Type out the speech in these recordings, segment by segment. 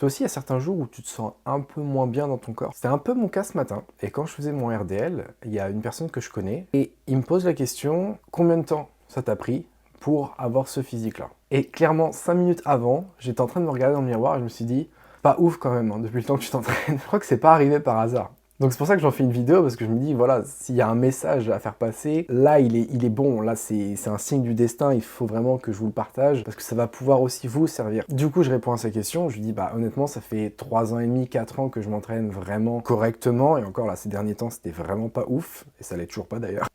Toi aussi, il y a certains jours où tu te sens un peu moins bien dans ton corps. C'était un peu mon cas ce matin. Et quand je faisais mon RDL, il y a une personne que je connais et il me pose la question, combien de temps ça t'a pris pour avoir ce physique-là? Et clairement, 5 minutes avant, j'étais en train de me regarder dans le miroir et je me suis dit, pas ouf quand même, hein, depuis le temps que tu t'entraînes. Je crois que c'est pas arrivé par hasard. Donc c'est pour ça que j'en fais une vidéo, parce que je me dis, voilà, s'il y a un message à faire passer, là il est bon, là c'est un signe du destin, il faut vraiment que je vous le partage, parce que ça va pouvoir aussi vous servir. Du coup je réponds à sa question, je lui dis, bah honnêtement ça fait 3 ans et demi, 4 ans que je m'entraîne vraiment correctement, et encore là ces derniers temps c'était vraiment pas ouf, et ça l'est toujours pas d'ailleurs.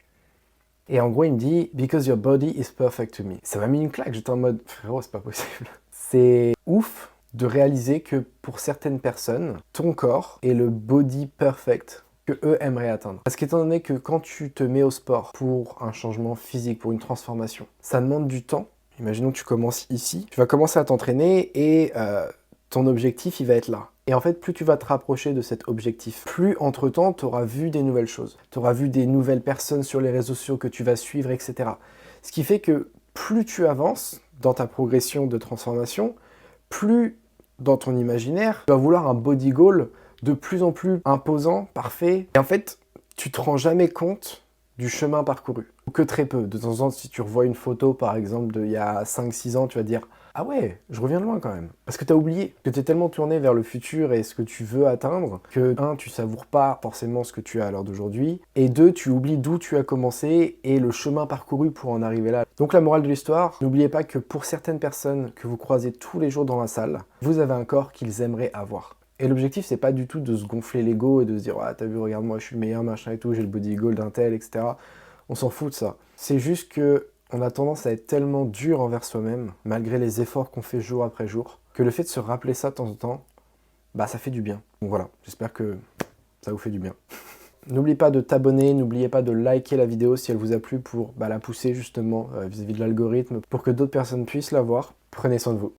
Et en gros il me dit, because your body is perfect to me. Ça m'a mis une claque, j'étais en mode, frérot c'est pas possible. C'est ouf de réaliser que pour certaines personnes, ton corps est le body perfect que eux aimeraient atteindre. Parce qu'étant donné que quand tu te mets au sport pour un changement physique, pour une transformation, ça demande du temps. Imaginons que tu commences ici, tu vas commencer à t'entraîner et ton objectif, il va être là. Et en fait, plus tu vas te rapprocher de cet objectif, plus entre-temps, tu auras vu des nouvelles choses. Tu auras vu des nouvelles personnes sur les réseaux sociaux que tu vas suivre, etc. Ce qui fait que plus tu avances dans ta progression de transformation, plus dans ton imaginaire, tu vas vouloir un body goal de plus en plus imposant, parfait. Et en fait, tu te rends jamais compte du chemin parcouru. Ou que très peu. De temps en temps, si tu revois une photo, par exemple, d'il y a 5-6 ans, tu vas te dire « Ah ouais, je reviens de loin quand même ». Parce que tu as oublié, que tu es tellement tourné vers le futur et ce que tu veux atteindre, que 1, tu savoures pas forcément ce que tu as à l'heure d'aujourd'hui, et 2, tu oublies d'où tu as commencé et le chemin parcouru pour en arriver là. Donc la morale de l'histoire, n'oubliez pas que pour certaines personnes que vous croisez tous les jours dans la salle, vous avez un corps qu'ils aimeraient avoir. Et l'objectif, c'est pas du tout de se gonfler l'ego et de se dire « Ah, t'as vu, regarde, moi, je suis le meilleur, machin et tout, j'ai le body goal d'un tel, etc. » On s'en fout de ça. C'est juste que on a tendance à être tellement dur envers soi-même, malgré les efforts qu'on fait jour après jour, que le fait de se rappeler ça de temps en temps, bah ça fait du bien. Donc voilà, j'espère que ça vous fait du bien. N'oubliez pas de t'abonner, n'oubliez pas de liker la vidéo si elle vous a plu pour la pousser justement vis-à-vis de l'algorithme, pour que d'autres personnes puissent la voir. Prenez soin de vous.